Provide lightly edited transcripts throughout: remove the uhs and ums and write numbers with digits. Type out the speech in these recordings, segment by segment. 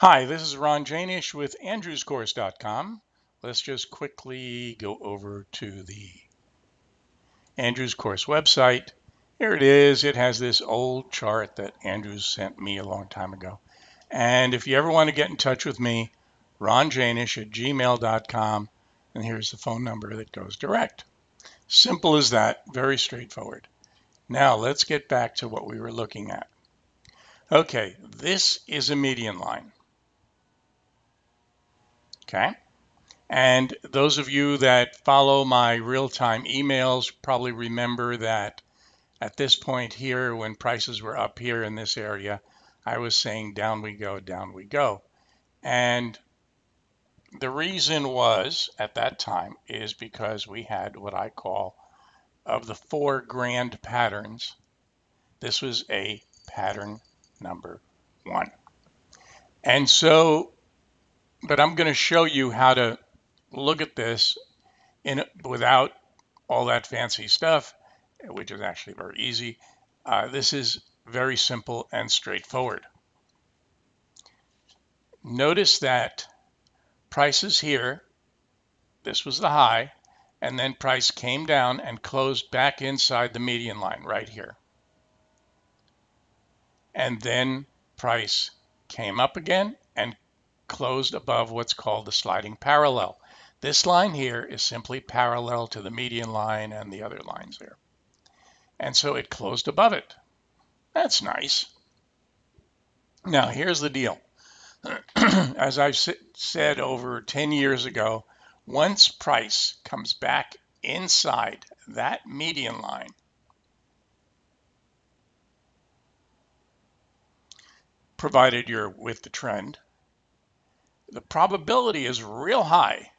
Hi, this is Ron Janish with andrewscourse.com. Let's just quickly go over to the Andrews Course website. Here it is. It has this old chart that Andrews sent me a long time ago. And if you ever want to get in touch with me, ronjanish@gmail.com, and here's the phone number that goes direct. Simple as that, very straightforward. Now let's get back to what we were looking at. Okay, this is a median line. Okay. And those of you that follow my real-time emails probably remember that at this point here, when prices were up here in this area, I was saying down we go, down we go. And the reason was at that time is because we had what I call, of the 4 grand patterns, this was a pattern number 1. And so, but I'm going to show you how to look at this without all that fancy stuff, which is actually very easy. This is very simple and straightforward. Notice that prices here, this was the high, and then price came down and closed back inside the median line right here. And then price came up again and closed above what's called the sliding parallel. This line here is simply parallel to the median line and the other lines there. And so it closed above it. That's nice. Now, here's the deal. As I've said over 10 years ago, once price comes back inside that median line, provided you're with the trend, the probability is real high,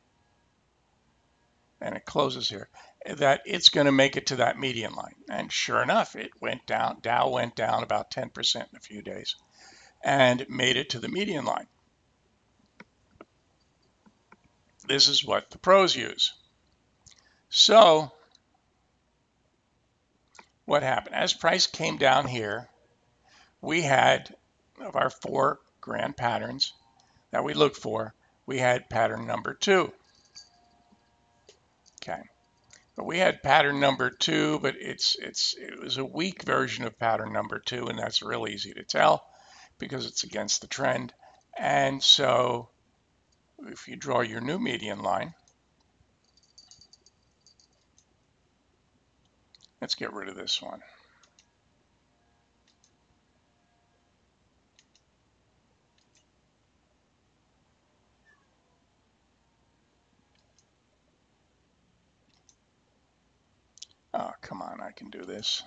and it closes here, that it's going to make it to that median line. And sure enough, it went down. Dow went down about 10% in a few days and made it to the median line. This is what the pros use. So what happened? As price came down here, we had, of our 4 grand patterns that we look for, we had pattern number 2. Okay. But we had pattern number 2, but it was a weak version of pattern number 2, and that's real easy to tell because it's against the trend. And so if you draw your new median line, let's get rid of this one. Oh, come on, I can do this.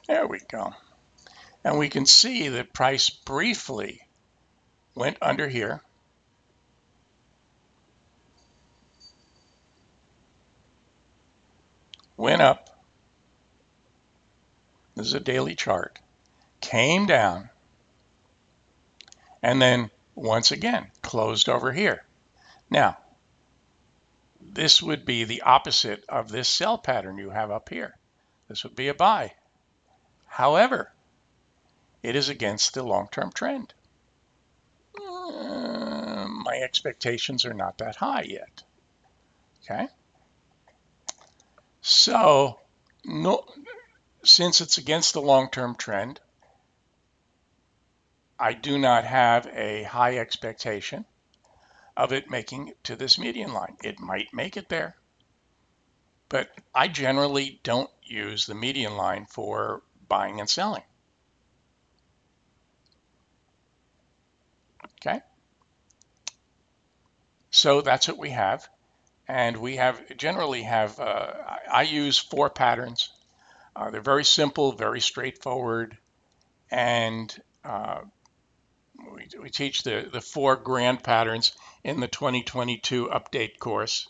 There we go. And we can see that price briefly went under here, went up. This is a daily chart. Came down, and then once again closed over here. Now, this would be the opposite of this sell pattern you have up here. This would be a buy. However, it is against the long-term trend. My expectations are not that high yet. Okay. So, since it's against the long-term trend, I do not have a high expectation of it making it to this median line. It might make it there, but I generally don't use the median line for buying and selling. Okay. So that's what we have. And we generally have, I use 4 patterns. They're very simple, very straightforward. And we teach the 4 grand patterns in the 2022 update course.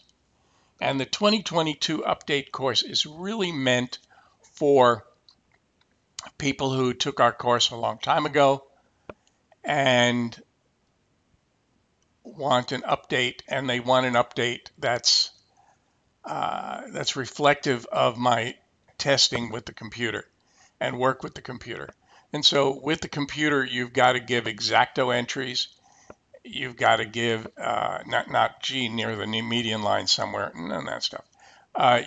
And the 2022 update course is really meant for people who took our course a long time ago and want an update, and they want an update that's reflective of my testing with the computer. and work with the computer. And so with the computer, you've got to give exacto entries. You've got to give not G near the median line somewhere, none of that stuff.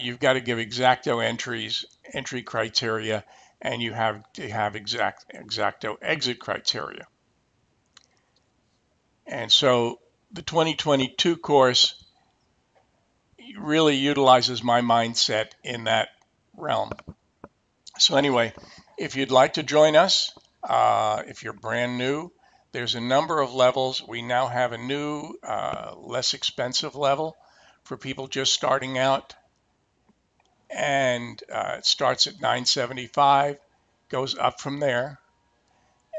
You've got to give exacto entries, entry criteria, and you have to have exacto exit criteria. And so the 2022 course really utilizes my mindset in that realm. So anyway, if you'd like to join us, if you're brand new, there's a number of levels. We now have a new, less expensive level for people just starting out, and it starts at $975, goes up from there.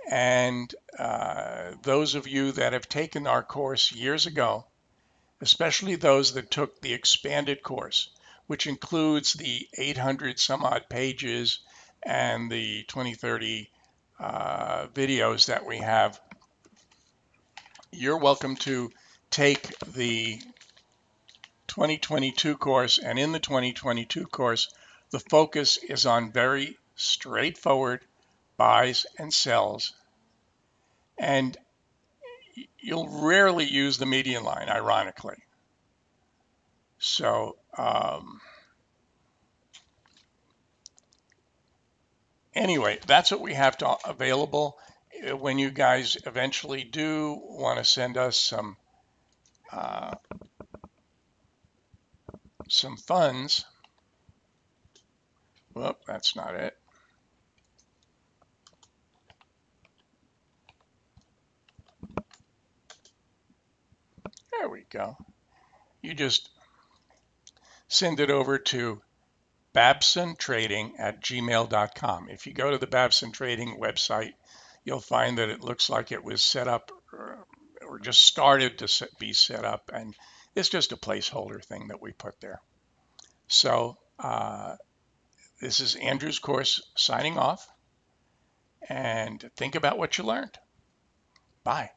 And those of you that have taken our course years ago, especially those that took the expanded course, which includes the 800 some odd pages and the 20-30 videos that we have, you're welcome to take the 2022 course. And in the 2022 course, the focus is on very straightforward buys and sells. And you'll rarely use the median line, ironically. So, anyway, that's what we have to available. When you guys eventually do want to send us some funds, well, that's not it. There we go. You just send it over to babsontrading@gmail.com. If you go to the Babson Trading website, you'll find that it looks like it was set up or just started to be set up, and it's just a placeholder thing that we put there. So this is Andrew's course signing off, and think about what you learned. Bye.